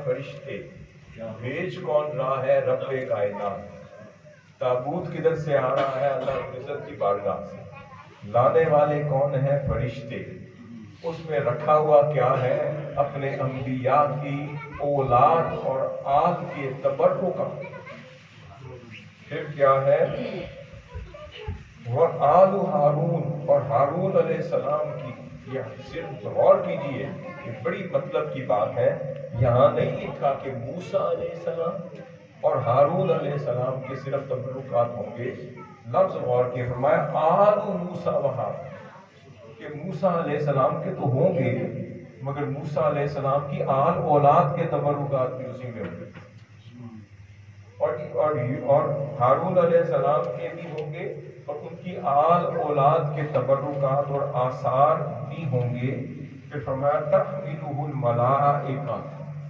فرشتے، بھیج کون رہا ہے؟ رب کائنات۔ تابوت کدھر سے آ رہا ہے؟ اللہ رب العزت کی بارگاہ سے۔ لانے والے کون ہیں؟ فرشتے۔ اس میں رکھا ہوا کیا ہے؟ اپنے انبیاء کی اولاد اور آل کے تبرکات۔ پھر کیا ہے؟ وَآلُ ہارون، اور ہارون علیہ السلام کی۔ یہ صرف غور کیجئے، یہ بڑی مطلب کی بات ہے۔ یہاں نہیں لکھا کہ موسیٰ علیہ السلام اور ہارون علیہ السلام کے صرف تبرکات ہوں گے۔ لفظ غور کیے، فرمایا آل موسیٰ و ہارون، کہ موسیٰ علیہ السلام کے تو ہوں گے، مگر موسیٰ علیہ السلام کی آل اولاد کے تبرکات بھی اسی میں ہوں گے، اور ہارون علیہ السلام کے بھی ہوں گے، اور ان کی آل اولاد کے تبرکات اور آثار بھی ہوں گے۔ پھر فرمایا تحملہ الملائکہ،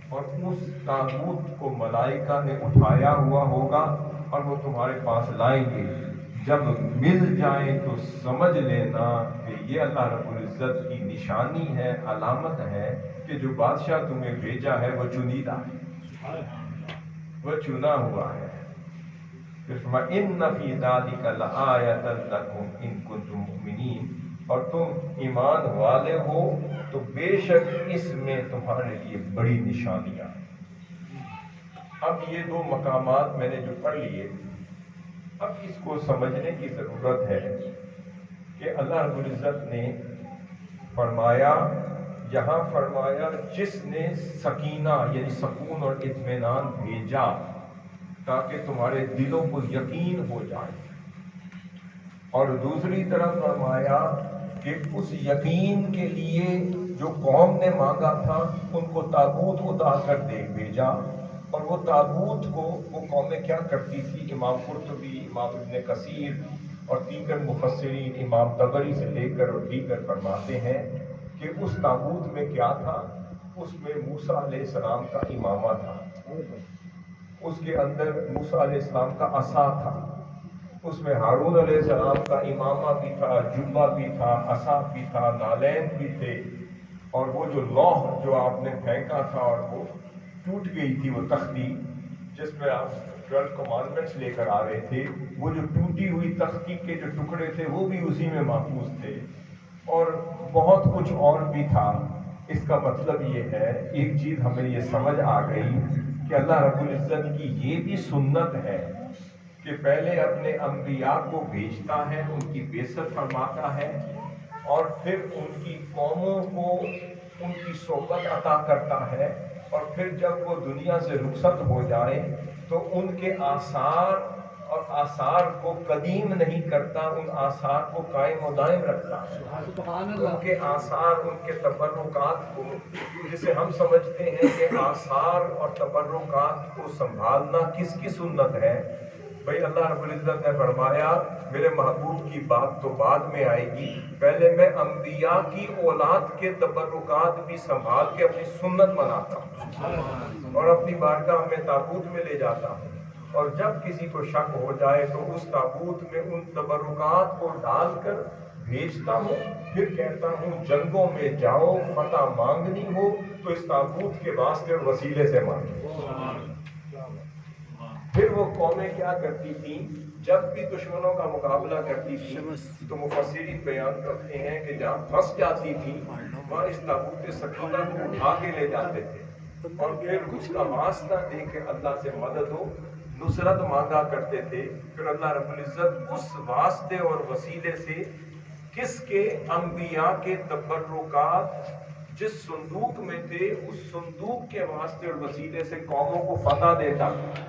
اور اس تابوت کو ملائکہ نے اٹھایا ہوا ہوگا اور وہ تمہارے پاس لائیں گے۔ جب مل جائیں تو سمجھ لینا کہ یہ اللہ رب العزت کی نشانی ہے، علامت ہے کہ جو بادشاہ تمہیں بھیجا ہے وہ چنیدہ ہے، وہ چنا ہوا ہے۔ پھر فرمایا ان فی ذلک لآیۃ لکم ان کنتم مؤمنین، اور تم ایمان والے ہو تو بے شک اس میں تمہارے لیے بڑی نشانیاں۔ اب یہ دو مقامات میں نے جو پڑھ لیے، اب اس کو سمجھنے کی ضرورت ہے کہ اللہ رب العزت نے فرمایا، یہاں فرمایا جس نے سکینہ یعنی سکون اور اطمینان بھیجا تاکہ تمہارے دلوں کو یقین ہو جائے، اور دوسری طرف فرمایا کہ اس یقین کے لیے جو قوم نے مانگا تھا ان کو تابوت اتار کر دے بھیجا، اور وہ تابوت کو وہ قومیں کیا کرتی تھی؟ امام قرطبی، امام ابن کثیر اور دیگر مفسرین، امام طبری سے لے کر اور دیگر فرماتے ہیں کہ اس تابوت میں کیا تھا؟ اس میں موسیٰ علیہ السلام کا امامہ تھا، اس کے اندر موسیٰ علیہ السلام کا عصا تھا، اس میں ہارون علیہ السلام کا امامہ بھی تھا، جبہ بھی تھا، عصا بھی تھا، نالین بھی تھے، اور وہ جو لوح جو آپ نے پھینکا تھا اور وہ ٹوٹ گئی تھی، وہ تختی جس میں آپ 12 کمانڈمنٹس لے کر آ رہے تھے، وہ جو ٹوٹی ہوئی تختی کے جو ٹکڑے تھے وہ بھی اسی میں محفوظ تھے، اور بہت کچھ اور بھی تھا۔ اس کا مطلب یہ ہے، ایک چیز ہمیں یہ سمجھ آ گئی کہ اللہ رب العزت کی یہ بھی سنت ہے کہ پہلے اپنے انبیاء کو بھیجتا ہے، ان کی بعثت فرماتا ہے، اور پھر ان کی قوموں کو ان کی صحبت عطا کرتا ہے، اور پھر جب وہ دنیا سے رخصت ہو جائے تو ان کے آثار اور آثار کو قدیم نہیں کرتا، ان آثار کو قائم و دائم رکھتا ہے۔ ان کے آثار، ان کے تبرکات کو، جسے ہم سمجھتے ہیں کہ آثار اور تبرکات کو سنبھالنا کس کی سنت ہے؟ بھئی اللہ رب العزت نے فرمایا میرے محبوب کی بات تو بعد میں آئے گی، پہلے میں انبیاء کی اولاد کے تبرکات بھی سنبھال کے اپنی سنت مناتا ہوں اور اپنی بارگاہ میں تابوت میں لے جاتا ہوں، اور جب کسی کو شک ہو جائے تو اس تابوت میں ان تبرکات کو ڈال کر بھیجتا ہوں، پھر کہتا ہوں جنگوں میں جاؤ، فتح مانگنی ہو تو اس تابوت کے واسطے اور وسیلے سے مانگو۔ پھر وہ قومیں کیا کرتی تھیں؟ جب بھی دشمنوں کا مقابلہ کرتی تھیں تو مفسرین بیان کرتے ہیں کہ جہاں پھنس جاتی تھی وہاں اس تابوت سکینہ کو اٹھا کے لے جاتے تھے، اور پھر اس کا واسطہ دے کے اللہ سے مدد ہو، نصرت مانگا کرتے تھے۔ پھر اللہ رب العزت اس واسطے اور وسیلے سے کس کے؟ انبیاء کے تبرکات جس صندوق میں تھے اس صندوق کے واسطے اور وسیلے سے قوموں کو فتح دیتا تھا،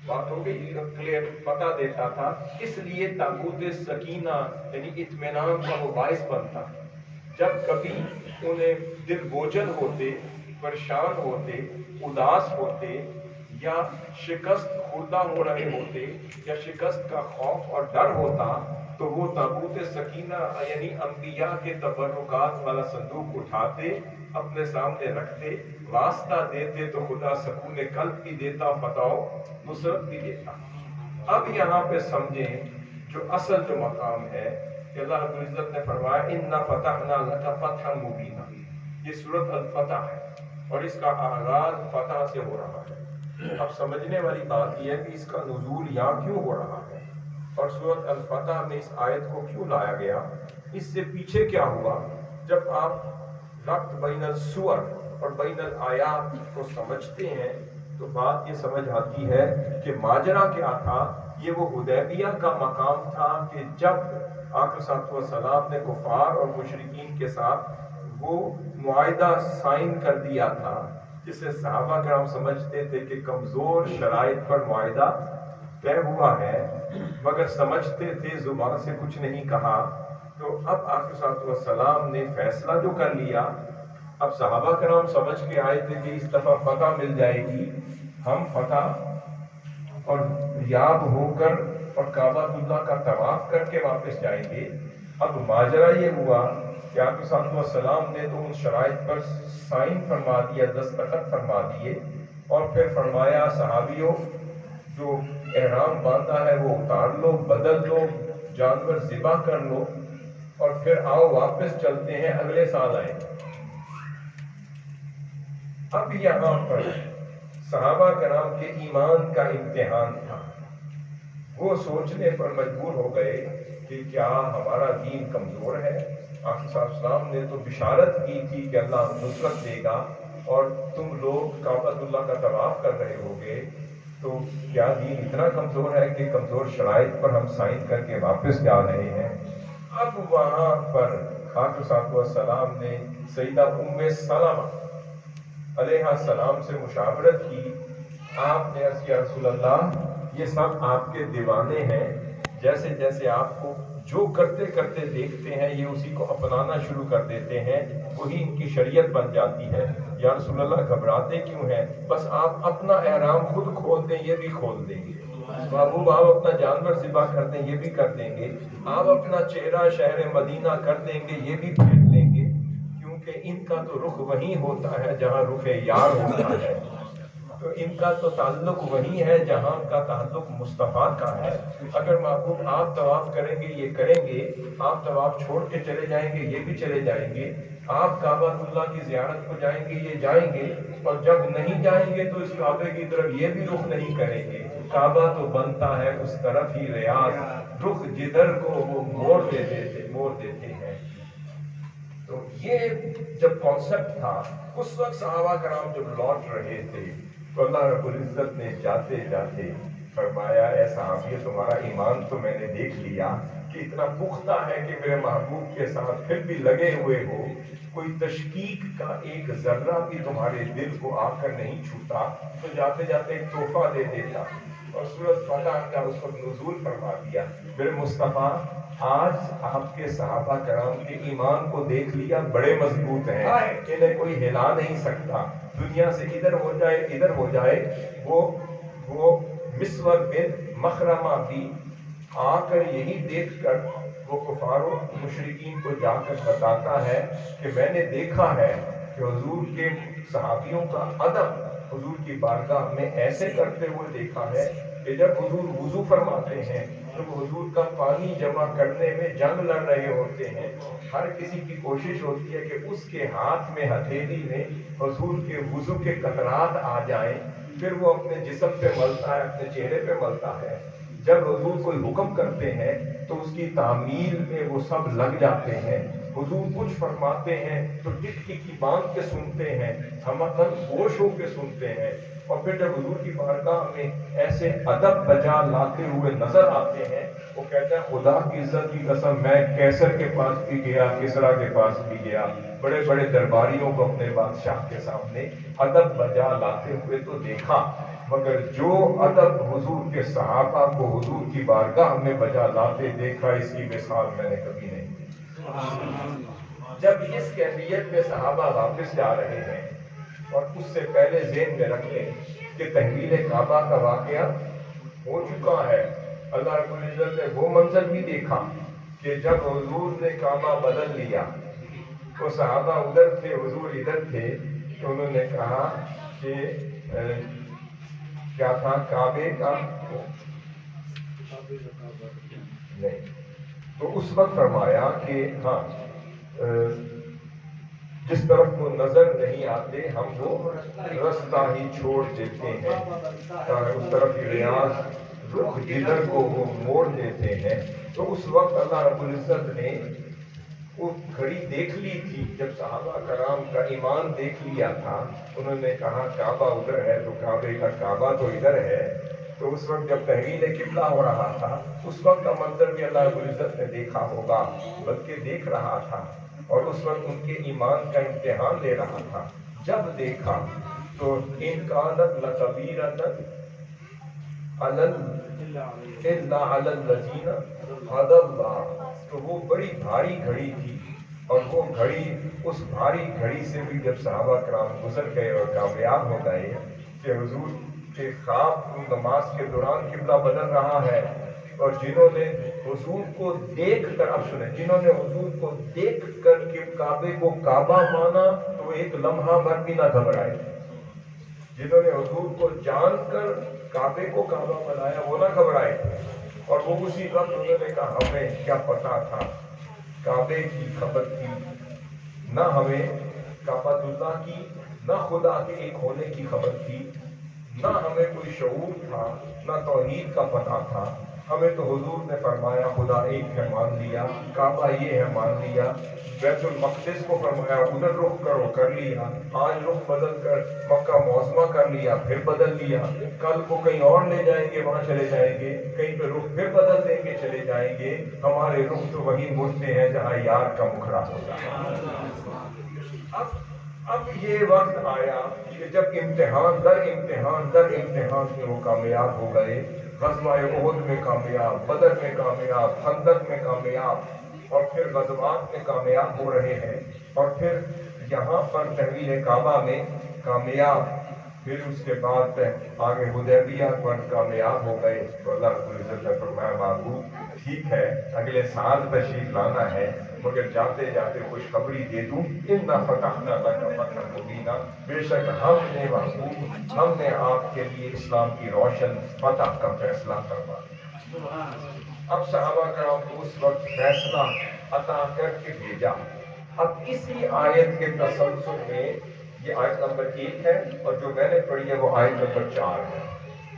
بات ہو گئی کلیئر، فتح دیتا تھا۔ اس لیے تابوت سکینہ یعنی اطمینان کا وہ باعث بنتا، جب کبھی انہیں دل بوجھل ہوتے، پریشان ہوتے، اداس ہوتے، یا شکست خوردہ ہو رہے ہوتے، یا شکست کا خوف اور ڈر ہوتا، تو وہ تابوت سکینہ یعنی انبیاء کے تبرکات والا صندوق اٹھاتے، اپنے سامنے رکھتے، واسطہ دیتے تو خدا سکون قلب بھی دیتا، فتح و نصرت بھی دیتا۔ اب یہاں پہ سمجھیں جو اصل جو مقام ہے کہ اللہ رب العزت نے فرمایا اِنَّا فَتَحْنَا لَكَ فَتْحًا مُبِينًا، یہ سورۃ الفتح ہے، اور اس کا آغاز فتح سے ہو رہا ہے۔ اب سمجھنے والی بات یہ ہے کہ اس کا نزول یہاں کیوں ہو رہا ہے اور سورۃ الفتح میں اس آیت کو کیوں لایا گیا، اس سے پیچھے کیا ہوا۔ جب آپ ربط بین السور اور بین الآیات کو سمجھتے ہیں تو بات یہ سمجھ آتی ہے کہ ماجرا کیا تھا۔ یہ وہ حدیبیہ کا مقام تھا کہ جب آقا صلی اللہ علیہ وسلم نے کفار اور مشرکین کے ساتھ وہ معاہدہ سائن کر دیا تھا، جسے صحابہ کرام سمجھتے تھے کہ کمزور شرائط پر معاہدہ طے ہوا ہے، مگر سمجھتے تھے زبان سے کچھ نہیں کہا۔ تو اب آقا صلی اللہ علیہ وسلم نے فیصلہ جو کر لیا، اب صحابہ کرام سمجھ کے آئے تھے کہ اس دفعہ فتح مل جائے گی، ہم فتح اور یاب ہو کر اور کعبہ اللہ کا طواف کر کے واپس جائیں گے۔ اب ماجرا یہ ہوا کہ آقا صلی اللہ علیہ وسلم نے تو ان شرائط پر سائن فرما دیا، دستخط فرما دیے، اور پھر فرمایا صحابیوں جو احرام باندھا ہے وہ اتار لو، بدل لو، جانور ذبح کر لو، اور پھر آؤ واپس چلتے ہیں، اگلے سال آئیں گے۔ اب یہاں پر صحابہ کرام کے ایمان کا امتحان تھا۔ وہ سوچنے پر مجبور ہو گئے کہ کیا ہمارا دین کمزور ہے؟ آقا صلی اللہ علیہ وسلم نے تو بشارت کی تھی کہ اللہ نصرت دے گا اور تم لوگ کعبۃ اللہ کا طواف کر رہے ہوگے، تو کیا دین اتنا کمزور ہے کہ کمزور شرائط پر ہم سائن کر کے واپس جا رہے ہیں؟ اب وہاں پر آقا صلی اللہ علیہ وسلم نے سیدہ ام سلمہ علیہ السلام سے مشاورت کی۔ آپ نے عرض کیا رسول اللہ، یہ سب آپ کے دیوانے ہیں، جیسے جیسے آپ کو جو کرتے کرتے دیکھتے ہیں یہ اسی کو اپنانا شروع کر دیتے ہیں، وہی ان کی شریعت بن جاتی ہے۔ یا رسول اللہ گھبراتے کیوں ہیں؟ بس آپ اپنا احرام خود کھول دیں، یہ بھی کھول دیں گے۔ محبوب آپ اپنا جانور ذبح کر دیں، یہ بھی کر دیں گے۔ آپ اپنا چہرہ شہر مدینہ کر دیں گے، یہ بھی پھیر لیں گے، کیونکہ ان کا تو رخ وہیں ہوتا ہے جہاں رخ یار ہوتا ہے، تو ان کا تو تعلق وہی ہے جہاں کا تعلق مصطفیٰ کا ہے۔ اگر محبوب آپ طواف کریں گے یہ کریں گے، آپ طواف چھوڑ کے چلے جائیں گے یہ بھی چلے جائیں گے، آپ کعبہ اللہ کی زیارت کو جائیں گے یہ جائیں گے، اور جب نہیں جائیں گے تو اس کعبے کی طرف یہ بھی رخ نہیں کریں گے۔ کعبہ تو بنتا ہے اس طرف ہی ریاض، رخ جدھر کو وہ موڑ دیتے ہیں۔ تو یہ جب کانسیپٹ تھا، اس وقت صحابہ کرام جب لوٹ رہے تھے تو اللہ رب العزت نے جاتے جاتے فرمایا، اے صحابی تمہارا ایمان تو میں نے دیکھ لیا کہ اتنا پختہ ہے کہ میرے محبوب کے ساتھ پھر بھی لگے ہوئے ہو، کوئی تشکیک کا ایک ذرہ بھی تمہارے دل کو آ کر نہیں چھوتا، تو جاتے جاتے ایک تحفہ دے دیتا۔ اور سورۃ فتح کا اس وقت نزول فرما دیا۔ میرے مصطفیٰ، آج آپ کے صحابہ کرام کے ایمان کو دیکھ لیا، بڑے مضبوط ہیں، انہیں کوئی ہلا نہیں سکتا، دنیا سے ادھر ہو جائے۔ وہ مسور بن مخرمہ بھی آ کر یہی دیکھ کر وہ کفار و مشرکین کو جا کر بتاتا ہے کہ میں نے دیکھا ہے کہ حضور کے صحابیوں کا ادب حضور کی بارگاہ میں ایسے کرتے ہوئے دیکھا ہے کہ جب حضور وضو فرماتے ہیں تو حضور کا پانی جمع کرنے میں جنگ لڑ رہے ہوتے ہیں، ہر کسی کی کوشش ہوتی ہے کہ اس کے ہاتھ میں ہتھیلی میں حضور کے وضو کے قطرات آ جائیں، پھر وہ اپنے جسم پہ ملتا ہے، اپنے چہرے پہ ملتا ہے۔ جب حضور کوئی حکم کرتے ہیں تو اس کی تعمیل میں وہ سب لگ جاتے ہیں۔ حضور کچھ فرماتے ہیں تو ٹک باندھ کے سنتے ہیں، ہمتن گوش ہو کے سنتے ہیں، اور پھر جب حضور کی بارگاہ میں ایسے ادب بجا لاتے ہوئے نظر آتے ہیں، وہ کہتا ہے خدا کی عزت کی قسم میں کیسر کے پاس بھی گیا، کسرا کے پاس بھی گیا، بڑے بڑے درباریوں کو اپنے بادشاہ کے سامنے ادب بجا لاتے ہوئے تو دیکھا، مگر جو ادب حضور کے صحابہ کو حضور کی بارگاہ میں بجا لاتے دیکھا، اس کی مثال میں نے کبھی نہیں دی۔ جب اس کیفیت میں صحابہ واپس جا رہے ہیں، اور اس سے پہلے ذہن میں رکھ لیں کہ تحویل کعبہ کا واقعہ ہو چکا ہے، اللہ رب العزت نے وہ منظر بھی دیکھا کہ جب حضور نے کعبہ بدل لیا تو صحابہ ادھر تھے، حضور ادھر تھے، تو انہوں نے کہا کہ کیا تھا کعبے کا نہیں، تو اس وقت فرمایا کہ ہاں جس طرف وہ نظر نہیں آتے ہم وہ رستہ ہی چھوڑ دیتے ہیں، اس طرف ریاض رخ جدھر کو وہ موڑ دیتے ہیں۔ تو اس وقت اللہ رب العزت نے وہ گھڑی دیکھ لی تھی، جب صحابہ کرام کا ایمان دیکھ لیا تھا، انہوں نے کہا کعبہ ادھر ہے تو کعبے کا کعبہ تو ادھر ہے۔ تو اس وقت جب تحویل قبلہ ہو رہا تھا، اس وقت کا منظر بھی اللہ رب العزت نے دیکھا ہوگا، بلکہ دیکھ رہا تھا، اور اس وقت ان کے ایمان کا امتحان لے رہا تھا۔ جب دیکھا تو ان کانت لکبیرۃ الا علی الذین ھدی اللہ، تو وہ بڑی بھاری گھڑی تھی، اور وہ گھڑی، اس بھاری گھڑی سے بھی جب صحابہ کرام گزر گئے اور کامیاب ہو گئے کہ حضور کے خواب نماز کے دوران قبلہ بدل رہا ہے، اور جنہوں نے حضور کو دیکھ کر، اب سنیں، جنہوں نے حضور کو دیکھ کر کے کعبے کو کعبہ مانا تو ایک لمحہ بھر بھی نہ گھبرائے، جنہوں نے حضور کو جان کر کعبے کو کعبہ بنایا وہ نہ گھبرائے، اور وہ اسی وقت انہوں نے کہا ہمیں کیا پتا تھا، کعبے کی خبر تھی، نہ ہمیں کعبۃ اللہ کی، نہ خدا کے ایک ہونے کی خبر تھی، نہ ہمیں کوئی شعور تھا، نہ توحید کا پتہ تھا، ہمیں تو حضور نے فرمایا خدا ایک ہے مان لیا، کعبہ یہ ہے مان لیا، بیت المقدس کو فرمایا ادھر رخ کرو کر لیا، آج رخ بدل کر مکہ معظمہ کر لیا پھر بدل لیا، کل کو کہیں اور لے جائیں گے وہاں چلے جائیں گے، کہیں پہ رخ پھر بدل دیں گے چلے جائیں گے، ہمارے رخ تو وہیں مڑتے ہیں جہاں یار کا مکھڑا ہوتا ہے۔ اب یہ وقت آیا کہ جب امتحان در امتحان میں وہ کامیاب ہو گئے، غزوہ احد میں کامیاب، بدر میں کامیاب، خندق میں کامیاب، اور پھر غزوات میں کامیاب ہو رہے ہیں، اور پھر یہاں پر تحویل کعبہ میں کامیاب، پھر اس کے بعد آگے حدیبیہ پر کامیاب ہو گئے۔ تو اللہ رب العزت نے فرمایا بابو ٹھیک ہے اگلے سال تشریف لانا ہے، مگر جاتے جاتے خوشخبری دے دوں، اِنَّا فَتَحْنَا لَكَ فَتْحًا مُبِینًا، بے شک ہم نے محبوب، ہم نے آپ کے لیے اسلام کی روشن فتح کا فیصلہ کروا دیا۔ اب صحابہ کرام کو اس وقت فیصلہ عطا کر کے بھیجا۔ اب اسی آیت کے تسلسل میں یہ آیت نمبر 1 ہے، اور جو میں نے پڑھی ہے وہ آیت نمبر 4 ہے،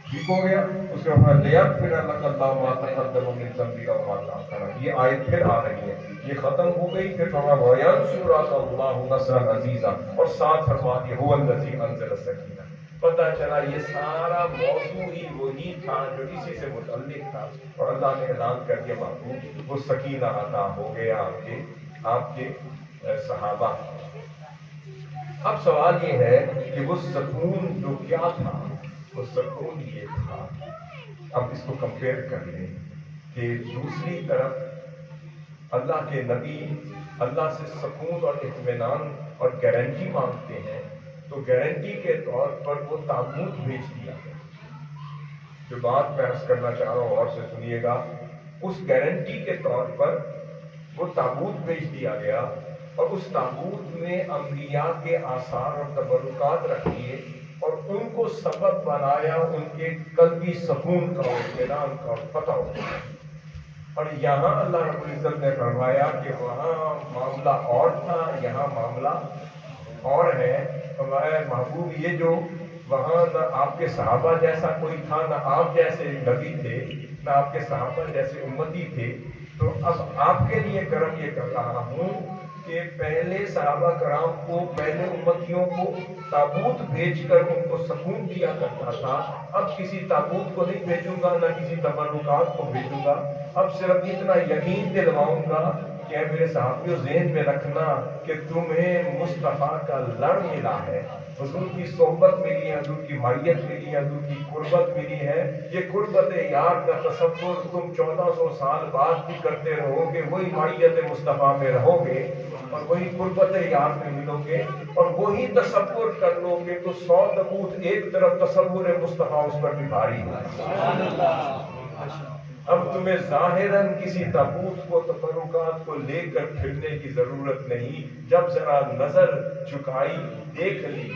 ٹھیک ہو گیا؟ اس کے بعد لِيَغْفِرَ لَكَ اللَّهُ مَا تَقَدَّمَ مِن ذَنبِكَ وَمَا تَأَخَّرَ، یہ آیت پھر آ رہی ہے، یہ ختم ہو گئی، پھر فرمایا وَيَنصُرَكَ اللَّهُ نَصْرًا عَزِيزًا، اور ساتھ فرما کہ هُوَ الَّذِي أَنزَلَ السَّكِينَةَ۔ پتہ چلا یہ سارا موضوع ہی وہی تھا جو اسی سے متعلق تھا، اور اللہ نے اعلان کر دیا محبوب وہ سکینہ عطا ہو گیا آپ کے صحابہ۔ اب سوال یہ ہے کہ وہ سکون جو کیا تھا، وہ سکون یہ تھا، اب اس کو کمپیئر کر لیں کہ دوسری طرف اللہ کے نبی اللہ سے سکون اور اطمینان اور گارنٹی مانگتے ہیں، تو گارنٹی کے طور پر وہ تابوت بھیج دیا گیا۔ جو بات میں عرض کرنا چاہ رہا ہوں اور سے سنیے گا، اس گارنٹی کے طور پر وہ تابوت بھیج دیا گیا، اور اس تابوت میں انبیاء کے آثار اور تبرکات رکھ دیے، اور ان کو سبب بنایا ان کے قلبی سکون کا، اطمینان کا اور فتح ہوتا ہے۔ اور یہاں اللہ رب العزت نے فرمایا کہ وہاں معاملہ اور تھا، یہاں معاملہ اور ہے۔ فرمایا محبوب یہ جو وہاں نہ آپ کے صحابہ جیسا کوئی تھا، نہ آپ جیسے نبی تھے، نہ آپ کے صحابہ جیسے امتی تھے، تو اب آپ کے لیے کرم یہ کر رہا ہوں کہ پہلے صحابہ کرام کو، پہلے امتیوں کو تابوت بھیج کر ان کو سکون دیا کرتا تھا، اب کسی تابوت کو نہیں بھیجوں گا، نہ کسی تبرکات کو بھیجوں گا، اب صرف اتنا یقین دلواؤں گا کہ اے میرے صحابیوں ذہن میں رکھنا کہ تمہیں مصطفیٰ کا لڑ ملا ہے، حضور کی صحبت ملی ہے، حضور کی معیت ملی ہے، حضور کی قربت ملی ہے، یہ قربت یار کا تصور تم 1400 سال بعد بھی کرتے رہو گے، وہی معیت مصطفیٰ میں رہو گے، اور وہی قربت یار میں ملو گے، اور وہی تصور کر لو گے تو 100 تابوت ایک طرف، تصور مصطفیٰ اس پر بھی بھاری ہوگا۔ اب تمہیں ظاہراً کسی تابوت کو، تبرکات کو لے کر پھرنے کی ضرورت نہیں، جب ذرا نظر جھکائی دیکھ لی،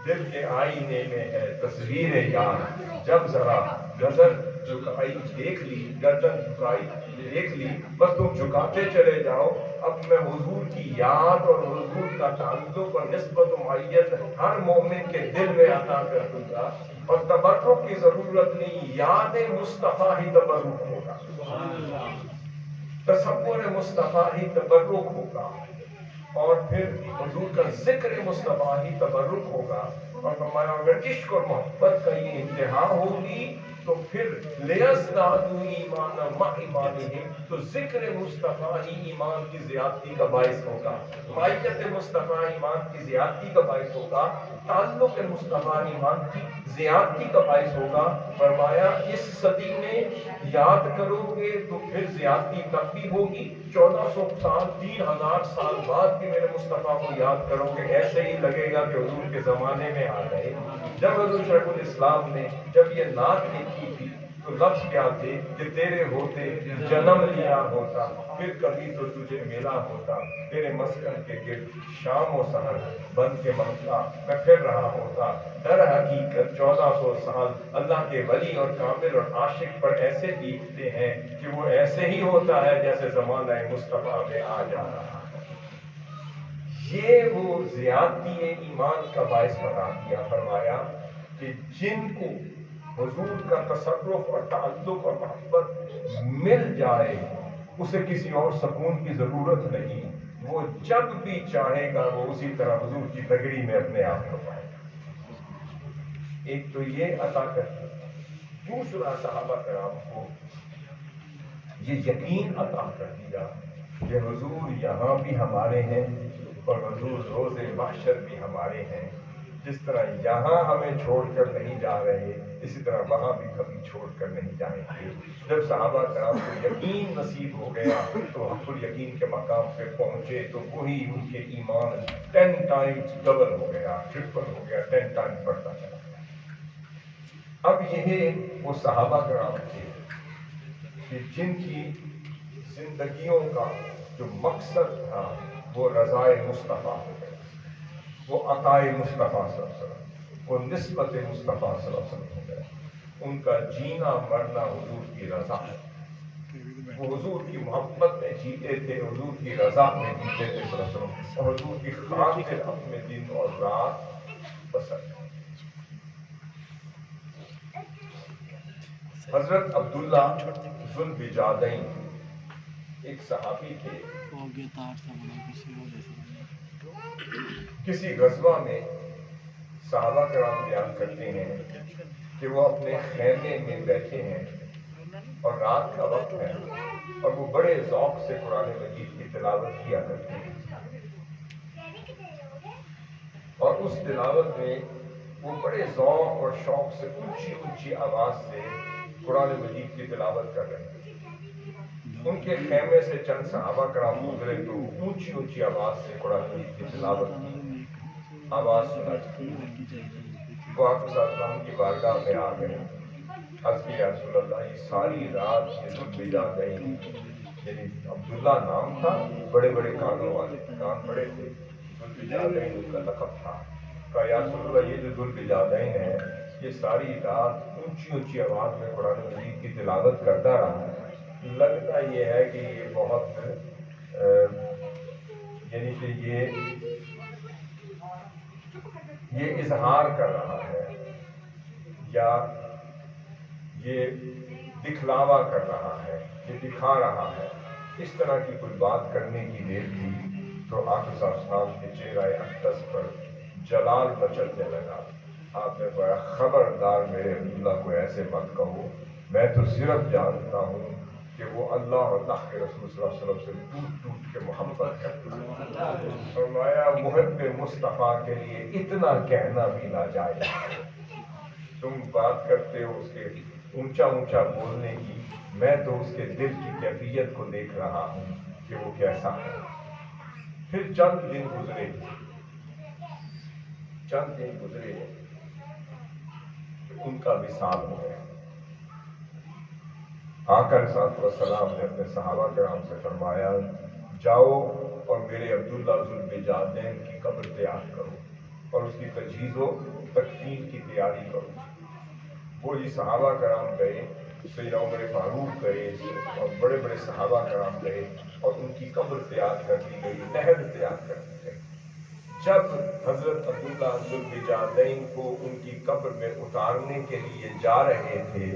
دل کے آئینے میں ہے تصویر یار، جب ذرا نظر جھکائی دیکھ لی، گردن جھکائی دیکھ لی، بس تم جھکاتے چلے جاؤ، اب میں حضور کی یاد اور حضور کا تعلق اور نسبت و معیت ہر مومن کے دل میں عطا کر دوں گا، اور تبرک کی ضرورت نہیں، یاد مصطفیٰ ہی تبرک ہوگا، تصور مصطفیٰ ہی تبرک ہوگا، اور پھر حضور کا ذکر مصطفیٰ ہی تبرک ہوگا۔ اور فرمایا اگر عشق اور محبت کا یہ انتہا ہوگی تو پھر لِيَزْدَادُوا إِيمَانًا مَعَ إِيمَانِهِمْ، تو ذکر مصطفیٰ ہی ایمان کی زیادتی کا باعث ہوگا، معیت مصطفیٰ ایمان کی زیادتی کا باعث ہوگا، تعلق مصطفیٰ ایمان کی زیادتی کا باعث ہوگا۔ فرمایا اس صدی میں یاد کرو گے تو پھر زیادتی تب بھی ہوگی، 1400 سال 3000 سال بعد بھی میرے مصطفیٰ کو یاد کرو گے، ایسے ہی لگے گا کہ حضور کے زمانے میں آ گئے۔ جب حضور شیخ الاسلام نے جب یہ نعت لکھی تھی تو لفظ کیا تھے کہ تیرے ہوتے جنم لیا ہوتا، پھر کبھی تو تجھے ملا ہوتا، تیرے مسکن کے گرد شام و سحر بن کے منگتا میں پھر رہا ہوتا۔ در حقیقت 1400 سال اللہ کے ولی اور کامل اور عاشق پر ایسے بیتتے ہیں کہ وہ ایسے ہی ہوتا ہے جیسے زمانہ مصطفیٰ میں آ جا رہا ہے۔ یہ وہ زیادتی ایمان کا باعث بتا دیا۔ فرمایا کہ جن کو حضور کا تصرف اور تعلق اور محبت مل جائے اسے کسی اور سکون کی ضرورت نہیں، وہ جب بھی چاہے گا وہ اسی طرح حضور کی پگڑی میں اپنے آپ کو پائے گا۔ ایک تو یہ عطا کرتی، دوسرا صحابہ کرام کو یہ یقین عطا کر دیا کہ حضور یہاں بھی ہمارے ہیں اور حضور روز محشر بھی ہمارے ہیں، جس طرح یہاں ہمیں چھوڑ کر نہیں جا رہے اسی طرح وہاں بھی کبھی چھوڑ کر نہیں جائیں گے۔ جب صحابہ کرام کو یقین نصیب ہو گیا تو حق الیقین کے مقام پہ پہنچے تو وہی ان کے ایمان 10 ٹائمز ڈبل ہو گیا، ٹرپل ہو گیا، 10 ٹائمز بڑھتا چلا گیا۔ اب یہ وہ صحابہ کرام تھے کہ جن کی زندگیوں کا جو مقصد تھا وہ رضائے مصطفیٰ ہو گیا، وہ عطائے مصطفیٰ صلی اللہ علیہ وسلم، وہ نسبت مصطفیٰ صلی اللہ علیہ وسلم ہو گیا۔ ان کا جینا مرنا حضور کی رضا ہے، وہ حضور کی محبت میں جیتے تھے، حضور کی رضا میں جیتے تھے صلی اللہ علیہ وسلم، اور حضور کی خاطر اپنے دن اور رات بسر۔ حضرت عبداللہ ذو البجادین ایک صحابی تھے، کسی غزوہ میں صحابہ کرام بیان کرتے ہیں کہ وہ اپنے خیمے میں بیٹھے ہیں اور رات کا وقت ہے اور وہ بڑے ذوق سے قرآن مجید کی تلاوت کیا کرتے ہیں، اور اس تلاوت میں وہ بڑے ذوق اور شوق سے اونچی اونچی آواز سے قرآن مجید کی تلاوت کر رہے ہیں۔ ان کے خیمے سے چند صحابہ کرام گزرے تو اونچی اونچی آواز سے قرآن مجید کی تلاوت کی آواز سنائی، وہ آپ صلی اللہ علیہ وسلم کی بارگاہ میں آ گئے، عرض کی یا رسول اللہ یہ ساری رات یہ ذو البجادین، یعنی عبداللہ نام تھا، بڑے بڑے کانوں والے، کان بڑے تھے، ذو البجادین ان کا لقب تھا۔ کہا یا رسول اللہ یہ جو ذو البجادین ہے یہ ساری رات اونچی اونچی آواز میں قرآن مجید کی تلاوت کرتا رہا، لگتا یہ ہے کہ یہ بہت یعنی کہ یہ اظہار کر رہا ہے یا یہ دکھلاوا کر رہا ہے، یہ دکھا رہا ہے، اس طرح کی کوئی بات کرنے کی دیر تھی تو آقا صلی اللہ علیہ وسلم کے چہرہ اقدس پر جلال مچلنے لگا۔ آپ نے کہا خبردار میرے عبداللہ کو ایسے مت کہو، میں تو صرف جانتا ہوں کہ وہ اللہ اور اللہ کے رسول صلی اللہ علیہ وسلم سے ٹوٹ ٹوٹ کے محبت کرتا ہے۔ فرمایا محب مصطفیٰ کے لیے اتنا کہنا بھی ناجائز ہے، تم بات کرتے ہو اس کے اونچا اونچا بولنے کی، میں تو اس کے دل کی کیفیت کو دیکھ رہا ہوں کہ وہ کیسا ہے۔ پھر چند دن گزرے ان کا وصال ہو گیا۔ آقا علیہ السلام نے اپنے صحابہ کرام سے فرمایا جاؤ اور میرے عبداللہ ذو البجادین کی قبر تیار کرو اور اس کی تجہیز و تکفین کی تیاری کرو۔ وہ یہ صحابہ کرام گئے، سیدنا عمر فاروق گئے اور بڑے بڑے صحابہ کرام گئے، اور ان کی قبر تیار کر دی گئی، نہر تیار کر دی گئی۔ جب حضرت عبداللہ ذوالبجادین کو ان کی قبر میں اتارنے کے لیے جا رہے تھے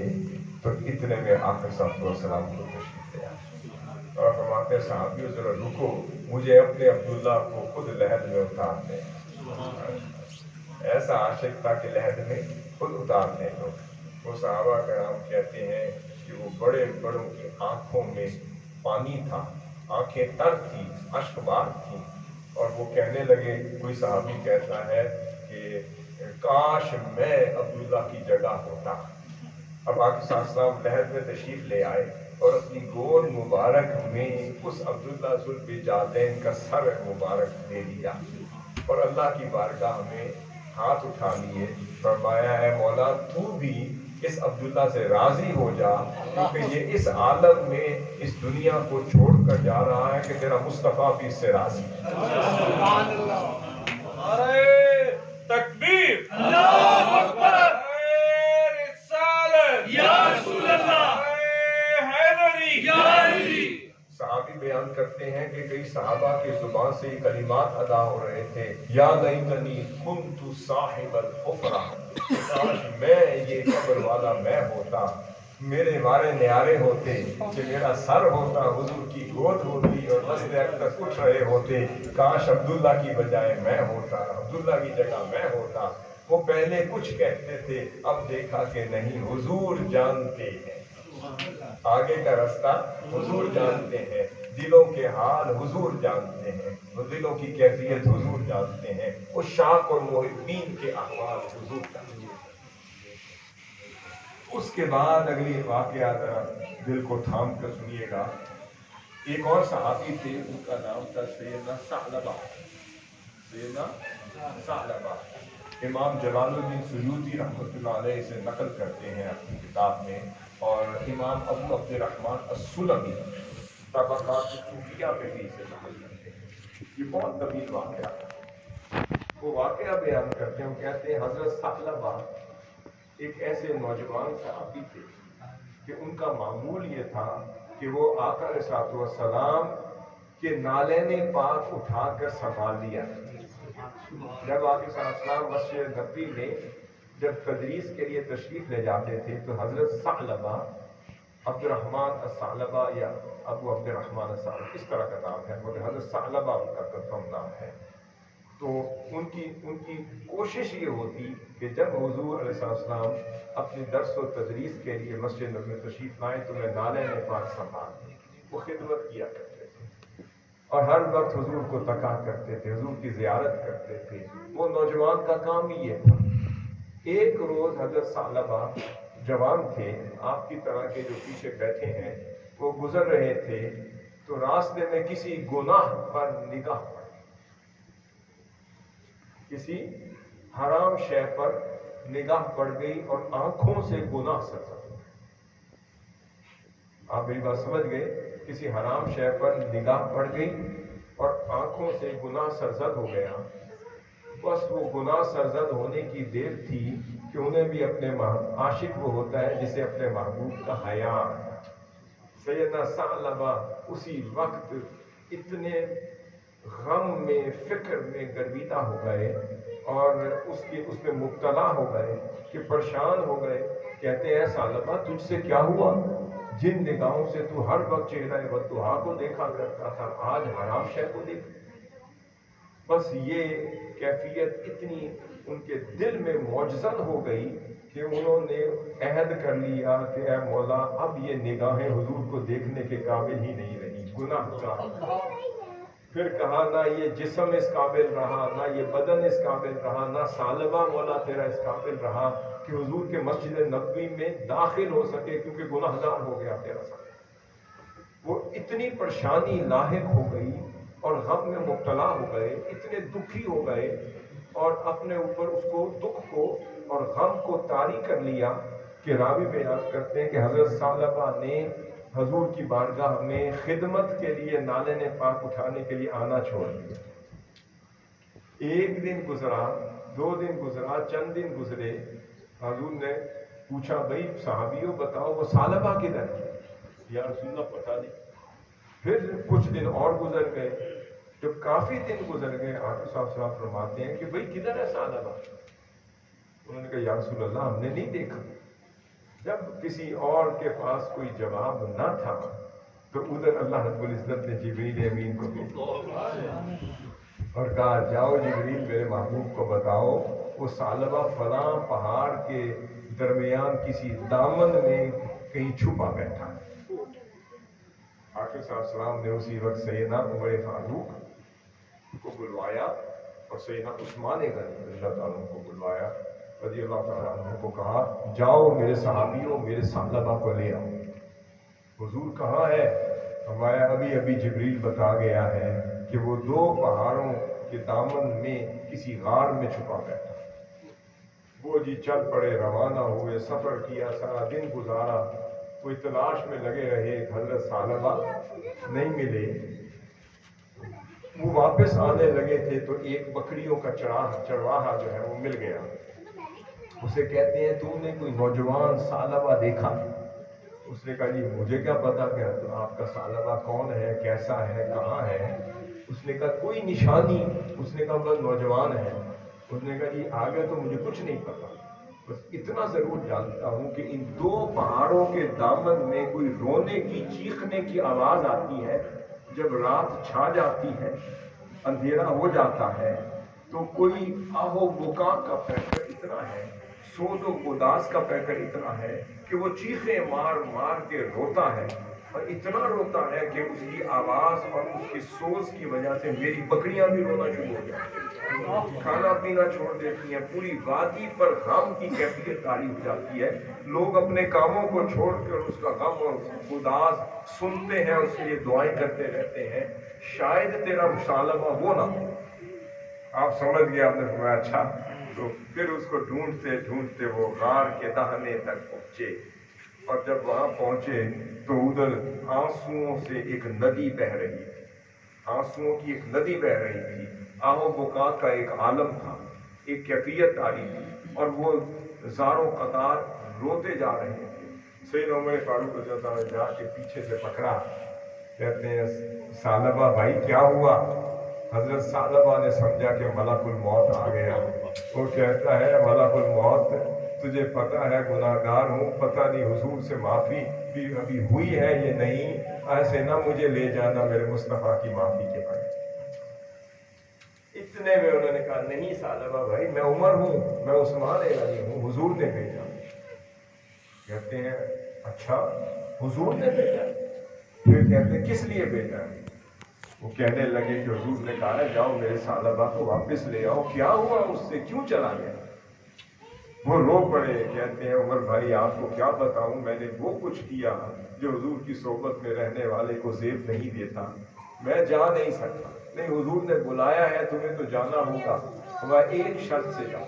تو اتنے میں آقا صلی اللہ علیہ وسلم کو تشریف لے آئے اور فرماتے صحابیوں ذرا رکو، مجھے اپنے عبداللہ کو خود لحد میں اتار دیں۔ ایسا عاشق تھا کہ لحد میں خود اتار دیں لوگ۔ وہ صحابہ کرام کہتے ہیں کہ وہ بڑے بڑوں کی آنکھوں میں پانی تھا، آنکھیں تر تھی، اشک بار تھی، اور وہ کہنے لگے، کوئی صحابی کہتا ہے کہ کاش میں عبداللہ کی جگہ ہوتا۔ اب آقا صلی اللہ علیہ وسلم لحد میں تشریف لے آئے اور اپنی گود مبارک میں اس عبداللہ ذوالبجادین کا سر مبارک دے دیا اور اللہ کی بارگاہ میں ہاتھ اٹھا لیے، فرمایا ہے مولا تو بھی اس عبداللہ سے راضی ہو جا، کیونکہ یہ اس عالم میں اس دنیا کو چھوڑ کر جا رہا ہے کہ تیرا مصطفیٰ بھی اس سے راضی ہے۔ سبحان اللہ، نعرہ تکبیر، اللہ اکبر، رسالت، یا رسول اللہ، حیدری، یا علی۔ صحابی بیان کرتے ہیں کہ کئی صحابہ کی زبان سے یہ کلمات ادا ہو رہے تھے، یا لیتنی کنت صاحب الحفرہ، کاش میں یہ قبر والا میں ہوتا، میرے وارے نیارے ہوتے، کہ میرا سر ہوتا، حضور کی گود ہوتی اور مسجد اقدس اٹھ رہے ہوتے، کاش عبداللہ کی بجائے میں ہوتا، عبداللہ کی جگہ میں ہوتا۔ وہ پہلے کچھ کہتے تھے، اب دیکھا کہ نہیں، حضور جانتے ہیں، آگے کا راستہ حضور جانتے ہیں، دلوں کے حال حضور جانتے ہیں، وہ دلوں کی کیفیت حضور جانتے ہیں، اس شاق اور محبین کے احوال حضور جانتے ہیں۔ اس کے بعد اگلی واقعہ ذرا دل کو تھام کر سنیے گا۔ ایک اور صحابی تھے، ان کا نام تھا سیدنا ثعلبہ۔ سیدنا ثعلبہ امام جلال الدین سیوطی رحمۃ اللہ علیہ سے نقل کرتے ہیں اپنی کتاب میں، اور امام ابو عبد الرحمن السلمی طبقات صوفیہ میں بھی اسے نقل کرتے ہیں۔ یہ بہت طویل واقعہ ہے۔ وہ واقعہ بیان کرتے ہیں، وہ کہتے ہیں حضرت ثعلبہ ایک ایسے نوجوان صحابی تھے کہ ان کا معمول یہ تھا کہ وہ آقا علیہ السلام کے نالین پاک اٹھا کر سنبھال لیا۔ جب آقا صلی اللہ علیہ وسلم مسجد نبوی میں جب تدریس کے لیے تشریف لے جاتے تھے تو حضرت ثعلبہ، عبد الرحمن الثعلبہ یا ابو عبد الرحمن الثعلبہ اس طرح کا نام ہے، مگر حضرت ثعلبہ ان کا کنفرم نام ہے۔ تو ان کی کوشش یہ ہوتی کہ جب حضور علیہ السلام اپنی درس و تدریس کے لیے مسجد نبوی میں تشریف لائیں تو میں نالین پاک سنبھال، وہ خدمت کیا کرتے تھے اور ہر وقت حضور کو تکا کرتے تھے، حضور کی زیارت کرتے تھے۔ وہ نوجوان کا کام ہی یہ تھا۔ ایک روز حضرت ثعلبہ جوان تھے، آپ کی طرح کے جو پیچھے بیٹھے ہیں، وہ گزر رہے تھے تو راستے میں کسی گناہ پر نگاہ پڑی، کسی حرام شے پر نگاہ پڑ گئی اور آنکھوں سے گناہ سرزد ہو گئے۔ آپ میری بات سمجھ گئے؟ کسی حرام شے پر نگاہ پڑ گئی اور آنکھوں سے گناہ سرزد ہو گیا۔ بس وہ گناہ سرزد ہونے کی دیر تھی کہ انہیں بھی اپنے عاشق وہ ہوتا ہے جسے اپنے محبوب کا حیا آتا ہے۔ سیدنا ثعلبہ اسی وقت اتنے غم میں، فکر میں گرویدہ ہو گئے اور اس میں مبتلا ہو گئے کہ پریشان ہو گئے۔ کہتے ہیں ثعلبہ تجھ سے کیا ہوا؟ جن نگاہوں سے تو ہر وقت چہرہ بددعا کو دیکھا کرتا تھا، آج حرام شے کو دیکھ۔ بس یہ کیفیت اتنی ان کے دل میں معجزت ہو گئی کہ انہوں نے عہد کر لیا کہ اے مولا اب یہ نگاہیں حضور کو دیکھنے کے قابل ہی نہیں رہی، گناہ گار۔ پھر کہا نہ یہ جسم اس قابل رہا، نہ یہ بدن اس قابل رہا، نہ ثعلبہ مولا تیرا اس قابل رہا کہ حضور کے مسجد نبوی میں داخل ہو سکے، کیونکہ گناہ گار ہو گیا تیرا ساتھ۔ وہ اتنی پریشانی لاحق ہو گئی اور غم میں مبتلا ہو گئے، اتنے دکھی ہو گئے اور اپنے اوپر اس کو دکھ کو اور غم کو طاری کر لیا کہ راوی بیان کرتے ہیں کہ حضرت ثعلبہ نے حضور کی بارگاہ میں خدمت کے لیے نالین پاک اٹھانے کے لیے آنا چھوڑ دیا۔ ایک دن گزرا، 2 دن گزرا، چند دن گزرے، حضور نے پوچھا بھائی صحابیوں بتاؤ وہ ثعلبہ کدھر ہے؟ یا رسول اللہ پتہ نہیں۔ پھر کچھ دن اور گزر گئے. جب کافی دن گزر گئے آقا صاحب فرماتے ہیں کہ بھئی کدھر ہے ثعلبہ؟ انہوں نے کہا یا رسول اللہ ہم نے نہیں دیکھا. جب کسی اور کے پاس کوئی جواب نہ تھا تو ادھر اللہ رب العزت نے جبریل امین کو بھیجا اور کہا جاؤ جبریل میرے محبوب کو بتاؤ وہ ثعلبہ فلاں پہاڑ کے درمیان کسی دامن میں کہیں چھپا بیٹھا ہے. آقا صاحب السلام نے اسی وقت سیدنا عمر فاروق کو بلوایا اور سیدنا عثمان غنی رضی اللہ تعالیٰ عنہ کو بلوایا. رضی اللہ تعالیٰ عنہ کو کہا جاؤ میرے صحابیوں میرے ثعلبہ کو لے آؤ. حضور کہاں ہے؟ فرمایا ابھی ابھی جبریل بتا گیا ہے کہ وہ 2 پہاڑوں کے دامن میں کسی غار میں چھپا بیٹھا. وہ جی چل پڑے، روانہ ہوئے، سفر کیا، سارا دن گزارا، کوئی تلاش میں لگے رہے، حضرت ثعلبہ نہیں ملے. وہ واپس آنے لگے تھے تو ایک بکریوں کا چرواہا جو ہے وہ مل گیا. اسے کہتے ہیں تم نے کوئی نوجوان ثعلبہ دیکھا؟ اس نے کہا جی مجھے کیا پتا کہ آپ کا ثعلبہ کون ہے، کیسا ہے، کہاں ہے. اس نے کہا کوئی نشانی؟ اس نے کہا بس نوجوان ہے. اس نے کہا جی آگے تو مجھے کچھ نہیں پتا، بس اتنا ضرور جانتا ہوں کہ ان 2 پہاڑوں کے دامن میں کوئی رونے کی چیخنے کی آواز آتی ہے. جب رات چھا جاتی ہے، اندھیرا ہو جاتا ہے تو کوئی آہو بکا کا پیکر اتنا ہے، سوز و گداز کا پیکر اتنا ہے کہ وہ چیخیں مار مار کے روتا ہے اور اتنا روتا ہے کہ اس کی آواز اور اس کی سوز کی وجہ سے میری بکریاں بھی رونا شروع ہو جاتی ہیں، کھانا پینا چھوڑ دیتی ہیں. پوری وادی پر غم کی کیفیت طاری ہو جاتی ہے. لوگ اپنے کاموں کو چھوڑ کر اس کا غم اور گداز سنتے ہیں، اس کے لیے دعائیں کرتے رہتے ہیں شاید تیرا ثعلبہ وہ نہ ہو. آپ سمجھ گئے، آپ نے فرمایا اچھا. تو پھر اس کو ڈھونڈتے ڈھونڈتے وہ غار کے دہنے تک پہنچے اور جب وہاں پہنچے تو ادھر آنسوؤں سے ایک ندی بہہ رہی تھی. آنسوؤں کی ایک ندی بہہ رہی تھی. آہو بکا کا ایک عالم تھا، ایک کیفیت آئی تھی اور وہ زاروں قطار روتے جا رہے تھے. سیدنا عمر فاروق رضی اللہ عنہ جا کے پیچھے سے پکڑا، کہتے ہیں ثعلبہ بھائی کیا ہوا؟ حضرت ثعلبہ نے سمجھا کہ ملک الموت آ گیا. وہ کہتا ہے ملک الموت تجھے پتہ ہے گناہ گار ہوں، پتہ نہیں حضور سے معافی بھی ابھی ہوئی ہے یہ نہیں، ایسے نہ مجھے لے جانا میرے مصطفیٰ کی معافی کے بغیر. اتنے میں انہوں نے کہا نہیں ثعلبہ بھائی میں عمر ہوں، میں عثمان غنی ہوں، حضور نے بھیجا. کہتے ہیں اچھا حضور نے بھیجا؟ پھر کہتے ہیں کس لیے بھیجا؟ وہ کہنے لگے کہ حضور نے کہا ہے جاؤ میرے ثعلبہ کو واپس لے آؤ. کیا ہوا اس سے، کیوں چلا گیا؟ وہ رو پڑے. کہتے ہیں عمر بھائی آپ کو کیا بتاؤں، میں نے وہ کچھ کیا جو حضور کی صحبت میں رہنے والے کو زیب نہیں دیتا. میں جا نہیں سکتا. نہیں حضور نے بلایا ہے تمہیں تو جانا ہوگا. فرمایا ایک شرط سے جاؤ.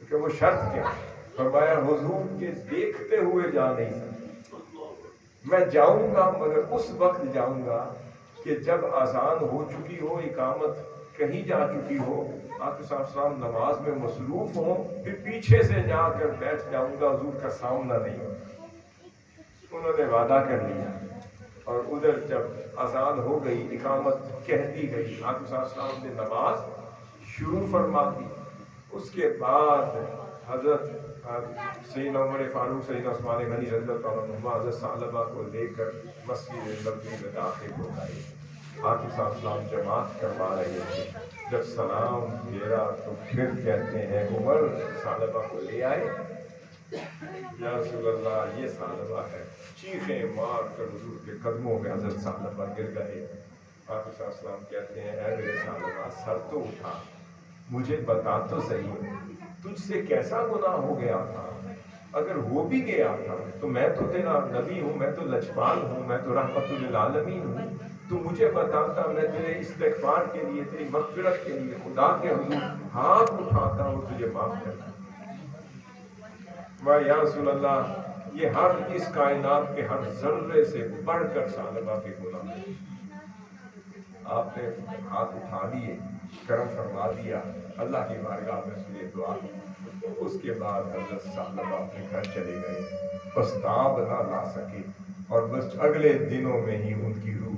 کہ وہ شرط کیا؟ فرمایا حضور کے دیکھتے ہوئے جا نہیں سکتا. میں جاؤں گا مگر اس وقت جاؤں گا کہ جب اذان ہو چکی ہو، اقامت کہیں جا چکی ہو، آقا صاحب السلام نماز میں مصروف ہوں، پھر پیچھے سے جا کر بیٹھ جاؤں گا، حضور کا سامنا نہیں ہوگا. انہوں نے وعدہ کر لیا اور ادھر جب اذان ہو گئی، اقامت کہہ دی گئی، آقا صاحب السلام نے نماز شروع فرما دی. اس کے بعد حضرت سیدنا عمر فاروق سیدنا عثمان غنی رضی اللہ عنہ حضرت ثعلبہ کو لے کر مسجد نبوی میں داخل ہو گئے. آقا صاحب السلام جماعت کروا رہے تھے. جب سلام پھیرا تو پھر کہتے ہیں عمر ثعلبہ کو لے آئے. یا رسول اللہ یہ ثعلبہ ہے. چیخیں مار کر حضور کے قدموں میں حضرت ثعلبہ گر گئے. آقا صاحب السلام کہتے ہیں اے میرے ثعلبہ سر تو اٹھا، مجھے بتا تو صحیح تجھ سے کیسا گناہ ہو گیا تھا؟ اگر ہو بھی گیا تھا تو میں تو تیرا نبی ہوں، میں تو لجپال ہوں، میں تو رحمت للعالمین ہوں. تو مجھے بتاتا، میں تیرے استغفار کے لیے، تیری مغفرت کے لیے خدا کے حضور ہاتھ اٹھاتا ہوں تجھے معاف کرتا. یا رسول اللہ یہ ہر اس کائنات کے ہر ذرے سے بڑھ کر ثعلبہ کے گناہ ہے. آپ نے ہاتھ اٹھا دیے، کرم فرما دیا، اللہ کی بارگاہ میں اس لیے دعا کی. اس کے بعد حضرت ثعلبہ اپنے گھر چلے گئے. بس تاب نہ لا سکے اور بس اگلے دنوں میں ہی ان کی روح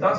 10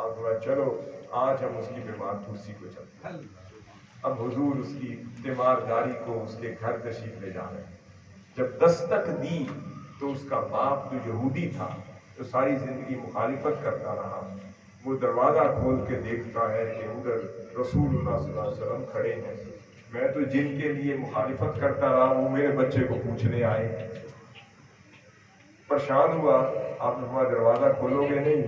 آپ نے چلو آج ہم اس کی بیمار کرسی کو چلتے ہیں. اب حضور اس کی تیمارداری کو اس کے گھر تشریف لے جا رہے ہیں. جب دستک دی تو اس کا باپ جو یہودی تھا جو ساری زندگی مخالفت کرتا رہا، وہ دروازہ کھول کے دیکھتا ہے کہ ادھر رسول اللہ صلی اللہ علیہ وسلم کھڑے ہیں. میں تو جن کے لیے مخالفت کرتا رہا وہ میرے بچے کو پوچھنے آئے. پریشان ہوا. آپ ہمارا دروازہ کھولو گے نہیں؟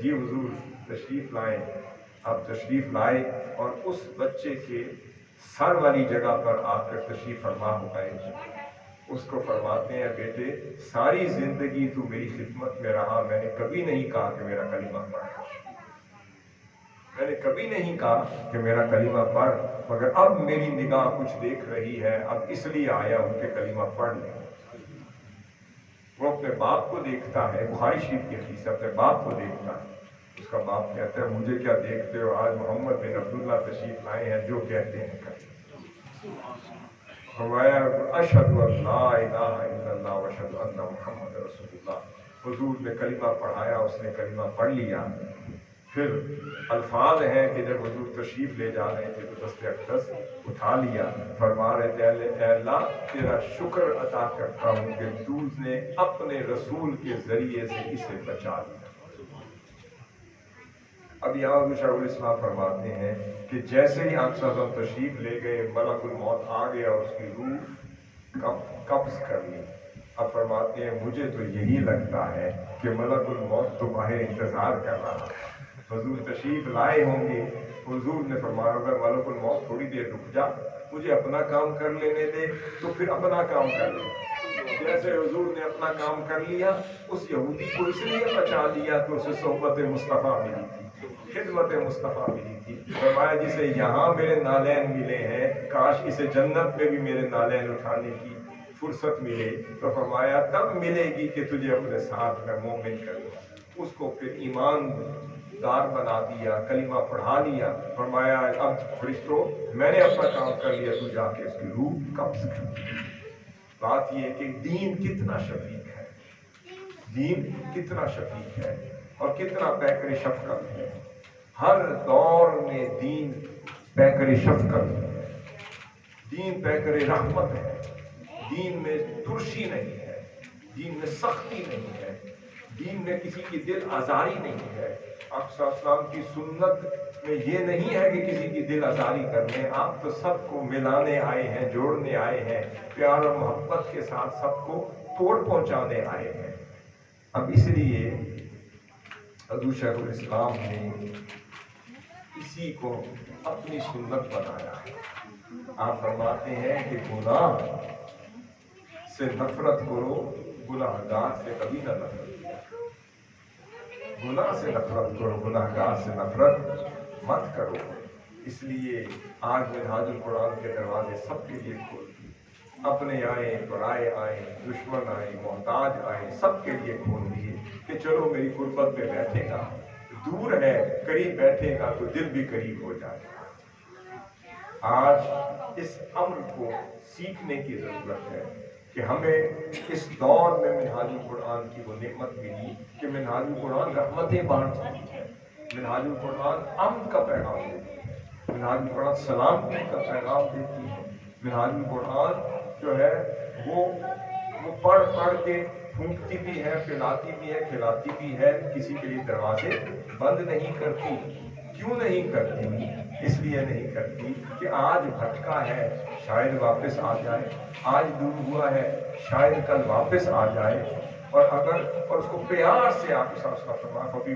جی حضور تشریف لائیں. آپ تشریف لائے اور اس بچے کے سر والی جگہ پر آ کر تشریف فرما ہو گئے. اس کو فرماتے ہیں بیٹے ساری زندگی تو میری خدمت میں رہا، میں نے کبھی نہیں کہا کہ میرا کلمہ پڑھ، میں نے کبھی نہیں کہا کہ میرا کلمہ پڑھ، مگر اب میری نگاہ کچھ دیکھ رہی ہے، اب اس لیے آیا ہوں کہ کلمہ پڑھ لیں. وہ اپنے باپ کو دیکھتا ہے، بخاری شریف کی حدیث ہے، اپنے باپ کو دیکھتا ہے. اس کا باپ کہتا ہے مجھے کیا دیکھتے ہو، آج محمد بن عبداللہ تشریف لائے ہیں، جو کہتے ہیں کریں. فرمایا اشہد ان لا الہ الا اللہ واشہد ان محمد رسول اللہ. حضور نے کلمہ پڑھایا، اس نے کلمہ پڑھ لیا. پھر الفاظ ہیں کہ جب حضور تشریف لے جا رہے تھے تو دست اقدس اٹھا لیا. فرما رہے تھے اے اللہ تیرا شکر ادا کرتا ہوں کہ تو نے اپنے رسول کے ذریعے سے اسے بچا لیا. اب یہاں شیخ الاسلام فرماتے ہیں کہ جیسے ہی آقا صلی اللہ علیہ وسلم تشریف لے گئے ملک الموت آ گیا اور اس کی روح قبض کر لی. اب فرماتے ہیں مجھے تو یہی لگتا ہے کہ ملک الموت تو باہر انتظار کر رہا ہے، حضور تشریف لائے ہوں گے. حضور نے فرمایا اگر ملک الموت تھوڑی دیر رک جا، مجھے اپنا کام کر لینے دے، تو پھر اپنا کام کر لے. جیسے حضور نے اپنا کام کر لیا، اس یہودی کو اس لیے بچا لیا تو اسے صحبت مصطفیٰ ملی تھی، خدمت مصطفیٰ ملی تھی. فرمایا جسے یہاں میرے نالین ملے ہیں، کاش اسے جنت میں بھی میرے نالین اٹھانے کی فرصت ملے. تو فرمایا تب ملے گی کہ تجھے اپنے ساتھ میں مومن کر لوں. اس کو پھر ایمان دار بنا دیا، کلمہ پڑھا لیا. فرمایا اب فرشتوں میں نے اپنا کام کر لیا، تو جا کے اس کی روح قبض کر. بات یہ کہ دین کتنا شفیق ہے، دین کتنا شفیق ہے اور کتنا پیکر شفقت ہے. ہر دور میں دین پیکر شفقت ہے، دین پیکر رحمت ہے. دین میں ترشی نہیں ہے، دین میں سختی نہیں ہے، دین میں کسی کی دل آزاری نہیں ہے. آپ صلی اللہ علیہ وسلم کی سنت میں یہ نہیں ہے کہ کسی کی دل آزاری کرنے. آپ تو سب کو ملانے آئے ہیں، جوڑنے آئے ہیں، پیار اور محبت کے ساتھ سب کو توڑ پہنچانے آئے ہیں. اب اس لیے حضور شیخ الاسلام نے اسی کو اپنی سنت بنایا ہے. آپ فرماتے ہیں کہ گناہ سے نفرت کرو، گناہ گار سے کبھی نہ نفرت کرو. گناہ سے نفرت کرو، گناہ گار سے نفرت مت کرو. اس لیے آج منہاج القرآن کے دروازے سب کے لیے کھول دیے. اپنے آئے، پرائے آئے، دشمن آئے، محتاج آئے، سب کے لیے کھول دیے کہ چلو میری قربت میں بیٹھے گا. دور ہے قریب بیٹھے گا تو دل بھی قریب ہو جائے گا. آج اس امر کو سیکھنے کی ضرورت ہے کہ ہمیں اس دور میں منہاج القرآن کی وہ نعمت ملی کہ منہاج القرآن رحمتیں بانٹتی ہے، منہاج القرآن امن کا پیغام دیتی ہے، منہاج القرآن سلامتی کا پیغام دیتی ہے. منہاج القرآن جو ہے وہ پڑھ پڑھ کے پھونکتی بھی ہے، پلاتی بھی ہے، کھلاتی بھی ہے، کسی کے لیے دروازے بند نہیں کرتی. کیوں نہیں کرتی؟ اس لیے نہیں کرتی کہ آج بھٹکا ہے شاید واپس آ جائے، آج دور ہوا ہے شاید کل واپس آ جائے. اور اس کو پیار سے آپ کے ساتھ رحمت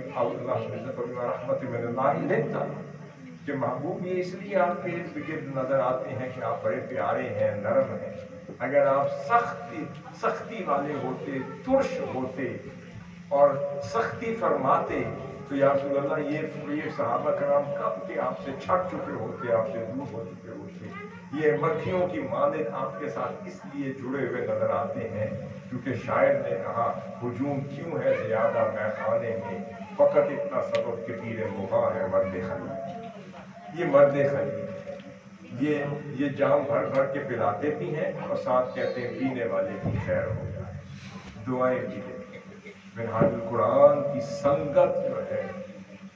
من اللہ لیتا کہ محبوب یہ اس لیے آپ کے ارد گرد نظر آتے ہیں کہ آپ بڑے پیارے ہیں، نرم ہیں. اگر آپ سختی والے ہوتے، ترش ہوتے اور سختی فرماتے تو یا رسول اللہ یہ صحابہ کرام کب کے آپ سے چھٹ چکے ہوتے، آپ سے دور ہو چکے ہوتے. یہ مکھیوں کی مانند آپ کے ساتھ اس لیے جڑے ہوئے نظر آتے ہیں کیونکہ شاعر نے کہا ہجوم کیوں ہے زیادہ میخانے میں، فقط اتنا سبب کہ پیر مغاں ہے مرد خلیل. یہ مرد خلیل یہ جام بھر بھر کے پلاتے بھی ہیں اور ساتھ کہتے ہیں پینے والے کی خیر ہو جائے، دعائیں بھی دیتے ہیں. منہاج القرآن کی سنگت جو ہے